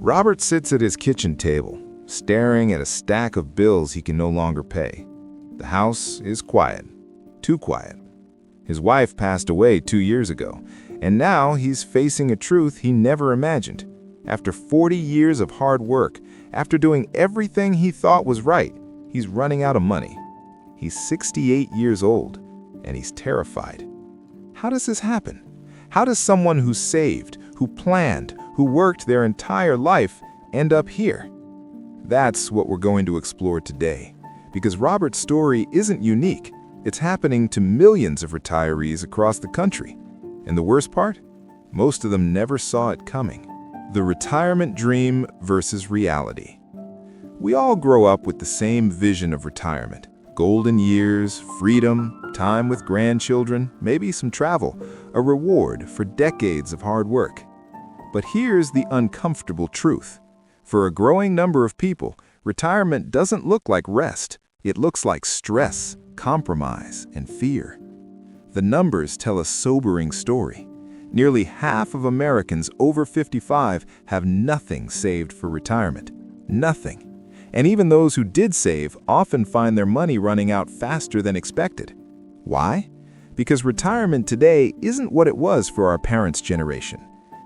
Robert sits at his kitchen table, staring at a stack of bills he can no longer pay. The house is quiet, too quiet. His wife passed away 2 years ago, and now he's facing a truth he never imagined. After 40 years of hard work, after doing everything he thought was right, he's running out of money. He's 68 years old, and he's terrified. How does this happen? How does someone who saved, who planned, who worked their entire life end up here? That's what we're going to explore today, because Robert's story isn't unique. It's happening to millions of retirees across the country. And the worst part? Most of them never saw it coming. The retirement dream versus reality. We all grow up with the same vision of retirement. Golden years, freedom, time with grandchildren, maybe some travel, a reward for decades of hard work. But here's the uncomfortable truth. For a growing number of people, retirement doesn't look like rest. It looks like stress, compromise, and fear. The numbers tell a sobering story. Nearly half of Americans over 55 have nothing saved for retirement. Nothing. And even those who did save often find their money running out faster than expected. Why? Because retirement today isn't what it was for our parents' generation.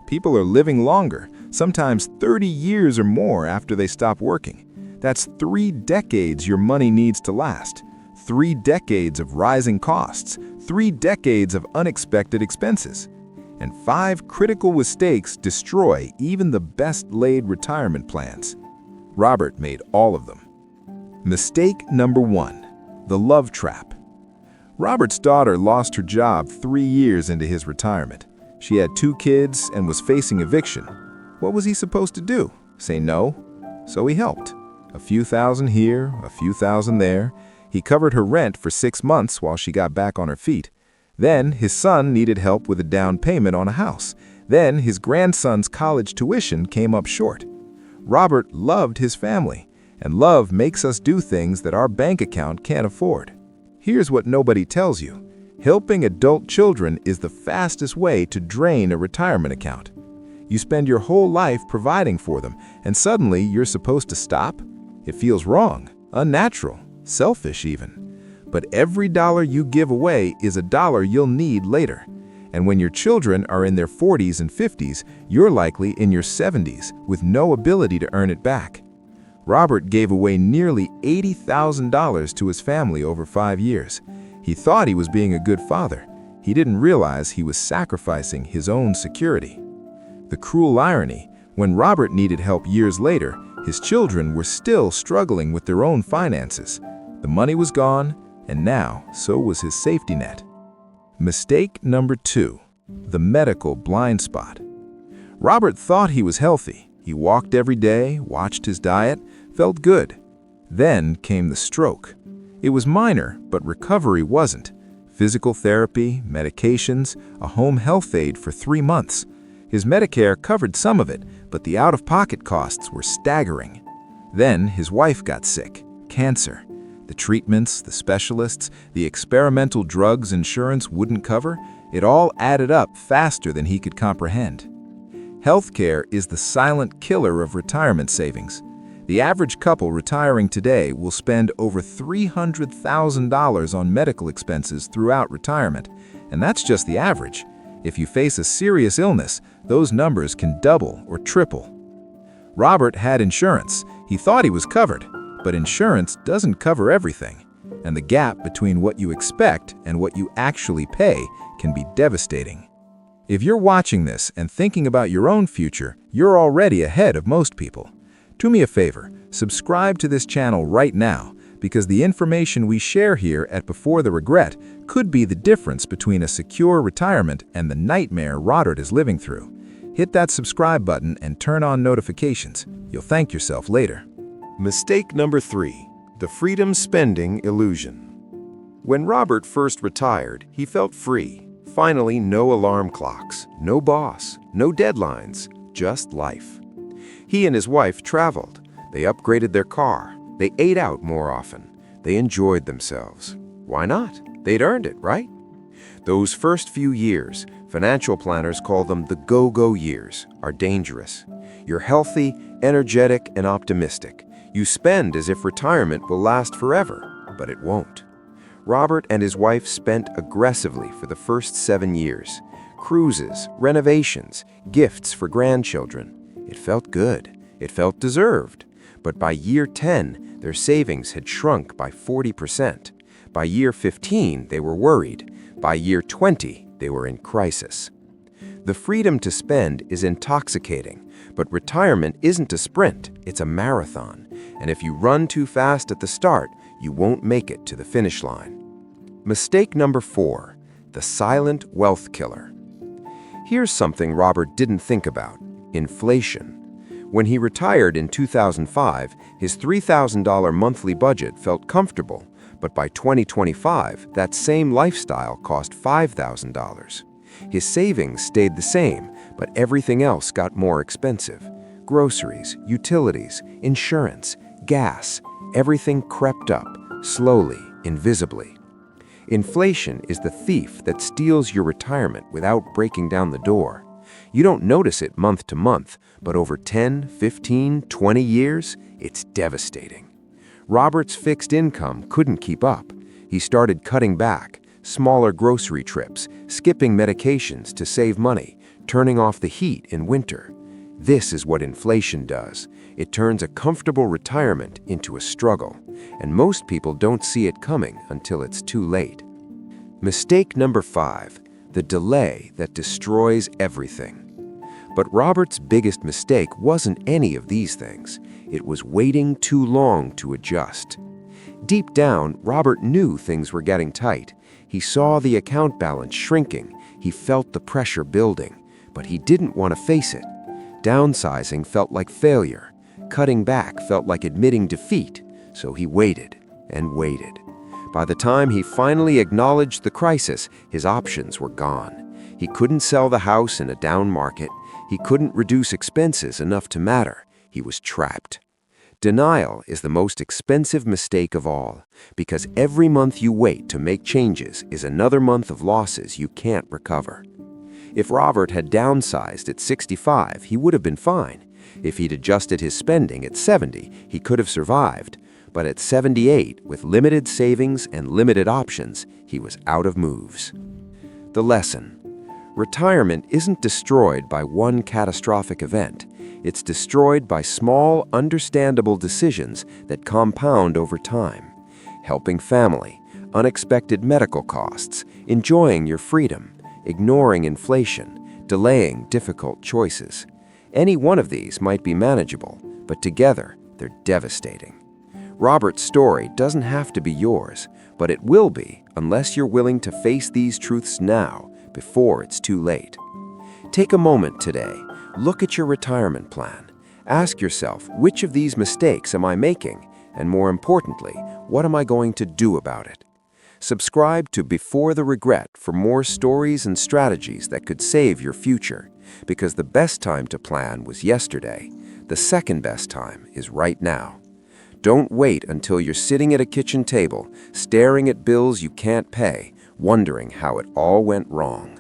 People are living longer, sometimes 30 years or more after they stop working. That's 3 decades your money needs to last. 3 decades of rising costs, 3 decades of unexpected expenses. And 5 critical mistakes destroy even the best-laid retirement plans. Robert made all of them. Mistake number 1, the love trap. Robert's daughter lost her job 3 years into his retirement. She had 2 kids and was facing eviction. What was he supposed to do? Say no? So he helped. A few thousand here, a few thousand there. He covered her rent for 6 months while she got back on her feet. Then his son needed help with a down payment on a house. Then his grandson's college tuition came up short. Robert loved his family, and love makes us do things that our bank account can't afford. Here's what nobody tells you. Helping adult children is the fastest way to drain a retirement account. You spend your whole life providing for them, and suddenly you're supposed to stop? It feels wrong, unnatural, selfish even. But every dollar you give away is a dollar you'll need later. And when your children are in their 40s and 50s, you're likely in your 70s with no ability to earn it back. Robert gave away nearly $80,000 to his family over 5 years. He thought he was being a good father. He didn't realize he was sacrificing his own security. The cruel irony, when Robert needed help years later, his children were still struggling with their own finances. The money was gone, and now so was his safety net. Mistake number 2, the medical blind spot. Robert thought he was healthy. He walked every day, watched his diet, felt good. Then came the stroke. It was minor, but recovery wasn't. Physical therapy, medications, a home health aide for 3 months. His Medicare covered some of it, but the out-of-pocket costs were staggering. Then his wife got sick, cancer. The treatments, the specialists, the experimental drugs insurance wouldn't cover, it all added up faster than he could comprehend. Healthcare is the silent killer of retirement savings. The average couple retiring today will spend over $300,000 on medical expenses throughout retirement, and that's just the average. If you face a serious illness, those numbers can double or triple. Robert had insurance. He thought he was covered. But insurance doesn't cover everything, and the gap between what you expect and what you actually pay can be devastating. If you're watching this and thinking about your own future, you're already ahead of most people. Do me a favor, subscribe to this channel right now, because the information we share here at Before the Regret could be the difference between a secure retirement and the nightmare Robert is living through. Hit that subscribe button and turn on notifications. You'll thank yourself later. Mistake number 3, the freedom spending illusion. When Robert first retired, he felt free. Finally, no alarm clocks, no boss, no deadlines, just life. He and his wife traveled. They upgraded their car. They ate out more often. They enjoyed themselves. Why not? They'd earned it, right? Those first few years, Financial planners call them the go-go years, are dangerous. You're healthy, energetic, and optimistic. You spend as if retirement will last forever, but it won't. Robert and his wife spent aggressively for the first 7 years. Cruises, renovations, gifts for grandchildren. It felt good. It felt deserved. But by year 10, their savings had shrunk by 40%. By year 15, they were worried. By year 20, they were in crisis. The freedom to spend is intoxicating, but retirement isn't a sprint, it's a marathon. And if you run too fast at the start, you won't make it to the finish line. Mistake number 4, the silent wealth killer. Here's something Robert didn't think about: inflation. When he retired in 2005, his $3,000 monthly budget felt comfortable, but by 2025, that same lifestyle cost $5,000. His savings stayed the same, but everything else got more expensive. Groceries, utilities, insurance, gas, everything crept up, slowly, invisibly. Inflation is the thief that steals your retirement without breaking down the door. You don't notice it month to month, but over 10, 15, 20 years, it's devastating. Robert's fixed income couldn't keep up. He started cutting back, smaller grocery trips, skipping medications to save money, turning off the heat in winter. This is what inflation does. It turns a comfortable retirement into a struggle, and most people don't see it coming until it's too late. Mistake number 5, the delay that destroys everything. But Robert's biggest mistake wasn't any of these things. It was waiting too long to adjust. Deep down, Robert knew things were getting tight. He saw the account balance shrinking. He felt the pressure building, but he didn't want to face it. Downsizing felt like failure. Cutting back felt like admitting defeat, so he waited and waited. By the time he finally acknowledged the crisis, his options were gone. He couldn't sell the house in a down market. He couldn't reduce expenses enough to matter. He was trapped. Denial is the most expensive mistake of all, because every month you wait to make changes is another month of losses you can't recover. If Robert had downsized at 65, he would have been fine. If he'd adjusted his spending at 70, he could have survived. But at 78, with limited savings and limited options, he was out of moves. The lesson: retirement isn't destroyed by one catastrophic event. It's destroyed by small, understandable decisions that compound over time. Helping family, unexpected medical costs, enjoying your freedom, ignoring inflation, delaying difficult choices. Any one of these might be manageable, but together, they're devastating. Robert's story doesn't have to be yours, but it will be unless you're willing to face these truths now, before it's too late. Take a moment today. Look at your retirement plan. Ask yourself, which of these mistakes am I making? And more importantly, what am I going to do about it? Subscribe to Before the Regret for more stories and strategies that could save your future. Because the best time to plan was yesterday. The second best time is right now. Don't wait until you're sitting at a kitchen table, staring at bills you can't pay, wondering how it all went wrong.